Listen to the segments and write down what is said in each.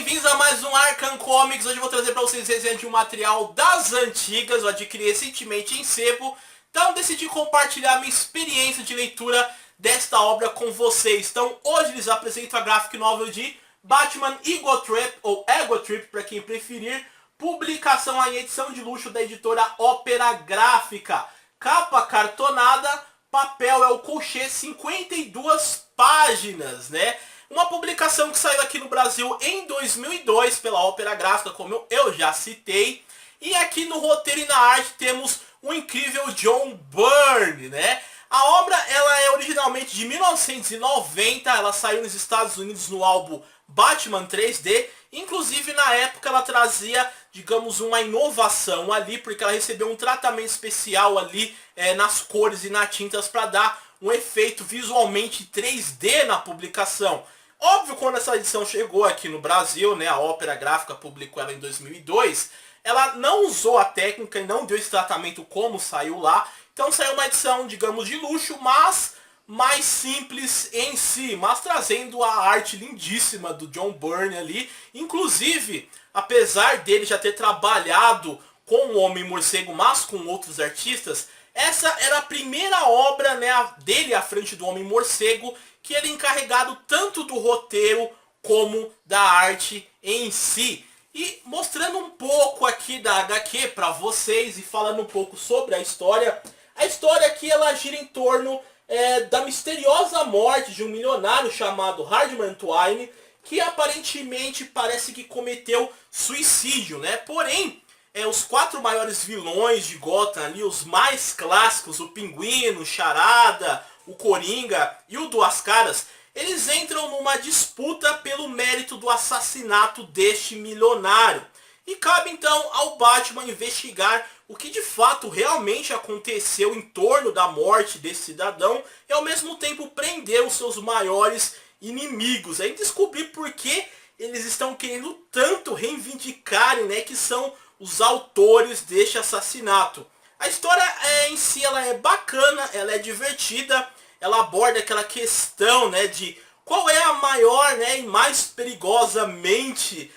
bem-vindos a mais um Arkham Comics. Hoje eu vou trazer para vocês resenha de um material das antigas. Eu adquiri recentemente em sebo, então decidi compartilhar minha experiência de leitura desta obra com vocês. Então hoje eles apresentam a graphic novel de Batman Ego Trip, ou Ego Trip para quem preferir, publicação em edição de luxo da editora Ópera Gráfica. Capa cartonada, papel é o Colchê, 52 páginas, né? Uma publicação que saiu aqui no Brasil em 2002 pela Ópera Gráfica, como eu já citei. E aqui no roteiro e na arte temos o incrível John Byrne, né? A obra ela é originalmente de 1990, ela saiu nos Estados Unidos no álbum Batman 3D. Inclusive na época ela trazia, digamos, uma inovação ali, porque ela recebeu um tratamento especial ali nas cores e nas tintas para dar um efeito visualmente 3D na publicação. Óbvio, quando essa edição chegou aqui no Brasil, né, a Ópera Gráfica publicou ela em 2002, ela não usou a técnica e não deu esse tratamento como saiu lá. Então saiu uma edição, digamos, de luxo, mas mais simples em si, mas trazendo a arte lindíssima do John Byrne ali. Inclusive, apesar dele já ter trabalhado com o Homem-Morcego, mas com outros artistas, essa era a primeira obra, né, dele à frente do Homem-Morcego, que ele é encarregado tanto do roteiro como da arte em si. E mostrando um pouco aqui da HQ para vocês e falando um pouco sobre a história aqui ela gira em torno da misteriosa morte de um milionário chamado Hardman Twine, que aparentemente parece que cometeu suicídio, né? Porém, os quatro maiores vilões de Gotham ali, os mais clássicos, o Pinguino, o Charada, o Coringa e o Duas Caras, eles entram numa disputa pelo mérito do assassinato deste milionário. E cabe então ao Batman investigar o que de fato realmente aconteceu em torno da morte desse cidadão e ao mesmo tempo prender os seus maiores inimigos. Aí descobrir por que eles estão querendo tanto reivindicarem, né, que são os autores deste assassinato. A história em si ela é bacana, ela é divertida, ela aborda aquela questão, né, de qual é a maior, né, e mais perigosa mente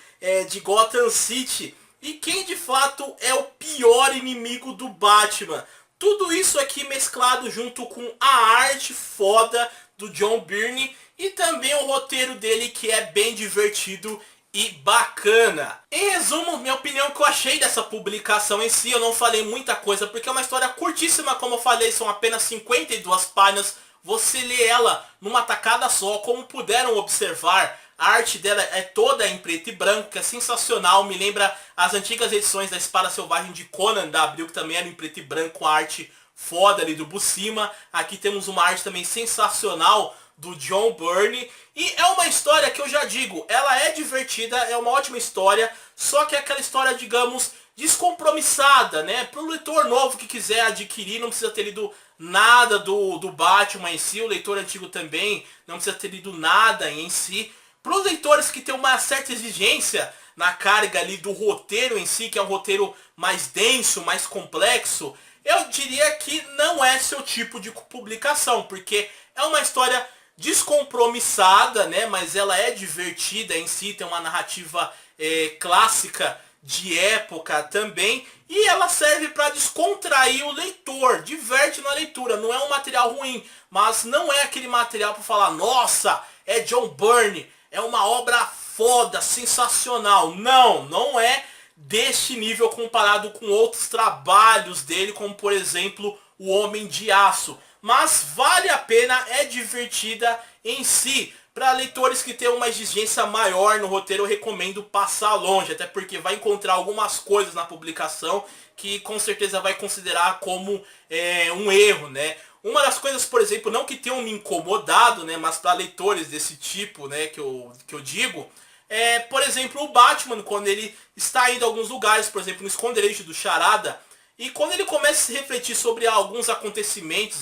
de Gotham City e quem de fato é o pior inimigo do Batman. Tudo isso aqui mesclado junto com a arte foda do John Byrne e também o roteiro dele, que é bem divertido e bacana. Em resumo, minha opinião que eu achei dessa publicação em si, eu não falei muita coisa porque é uma história curtíssima, como eu falei, são apenas 52 páginas. Você lê ela numa tacada só, como puderam observar. A arte dela é toda em preto e branco, que é sensacional, me lembra as antigas edições da Espada Selvagem de Conan da Abril, que também era em preto e branco, com a arte foda ali do Buscema. Aqui temos uma arte também sensacional do John Byrne. E é uma história que eu já digo, ela é divertida, é uma ótima história, só que é aquela história, digamos, descompromissada, né? Para o leitor novo que quiser adquirir, não precisa ter lido nada do Batman em si, o leitor antigo também não precisa ter lido nada em si. Para os leitores que têm uma certa exigência na carga ali do roteiro em si, que é um roteiro mais denso, mais complexo, eu diria que não é seu tipo de publicação, porque é uma história descompromissada, né? Mas ela é divertida em si, tem uma narrativa clássica de época também, e ela serve para descontrair o leitor, diverte na leitura. Não é um material ruim, mas não é aquele material para falar, nossa, é John Byrne, é uma obra foda, sensacional. Não, não é deste nível comparado com outros trabalhos dele, como por exemplo O Homem de Aço. Mas vale a pena, é divertida em si. Para leitores que têm uma exigência maior no roteiro, eu recomendo passar longe, até porque vai encontrar algumas coisas na publicação que com certeza vai considerar como um erro, né? Uma das coisas, por exemplo, não que tenham me incomodado, né, mas para leitores desse tipo, né, que eu digo, por exemplo, o Batman, quando ele está indo a alguns lugares, por exemplo, no esconderijo do Charada, e quando ele começa a se refletir sobre alguns acontecimentos,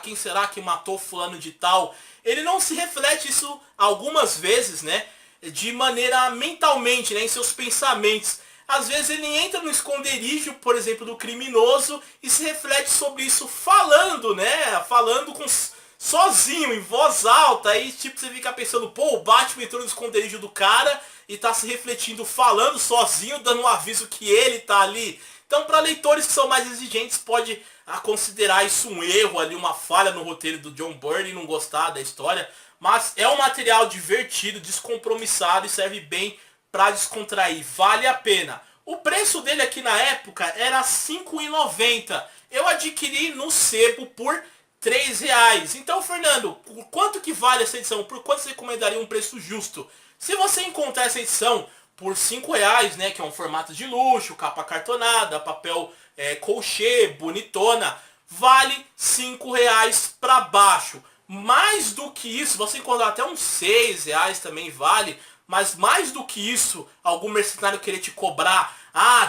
quem será que matou fulano de tal, ele não se reflete isso algumas vezes, né, de maneira mentalmente, né, em seus pensamentos. Às vezes ele entra no esconderijo, por exemplo, do criminoso e se reflete sobre isso falando, né, falando com sozinho, em voz alta. Aí tipo você fica pensando, pô, o Batman entrou no esconderijo do cara e tá se refletindo, falando sozinho, dando um aviso que ele tá ali. Então para leitores que são mais exigentes pode considerar isso um erro ali, uma falha no roteiro do John Byrne e não gostar da história. Mas é um material divertido, descompromissado e serve bem para descontrair, vale a pena. O preço dele aqui na época era R$ 5,90. Eu adquiri no sebo por R$ 3. Então, Fernando, por quanto que vale essa edição? Por quanto você recomendaria um preço justo? Se você encontrar essa edição por R$ 5, né, que é um formato de luxo, capa cartonada, papel colchê, bonitona, vale R$ 5 para baixo. Mais do que isso, você encontrar até uns R$ 6 também vale, mas mais do que isso, algum mercenário querer te cobrar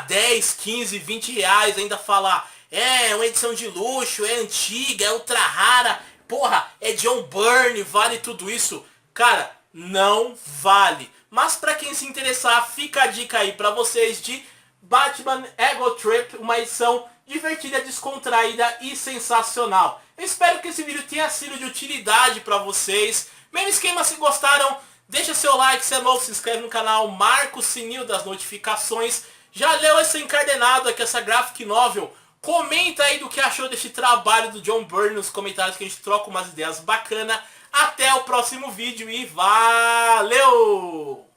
10, 15, R$ 20, ainda falar, é uma edição de luxo, é antiga, é ultra rara, porra, é John Byrne, vale tudo isso. Cara, não vale. Mas pra quem se interessar, fica a dica aí pra vocês de Batman Ego Trip, uma edição divertida, descontraída e sensacional. Eu espero que esse vídeo tenha sido de utilidade pra vocês. Mesmo esquema, se gostaram, deixa seu like, se é novo, se inscreve no canal, marca o sininho das notificações. Já leu esse encadenado aqui, essa graphic novel? Comenta aí do que achou deste trabalho do John Byrne nos comentários, que a gente troca umas ideias bacanas. Até o próximo vídeo e valeu!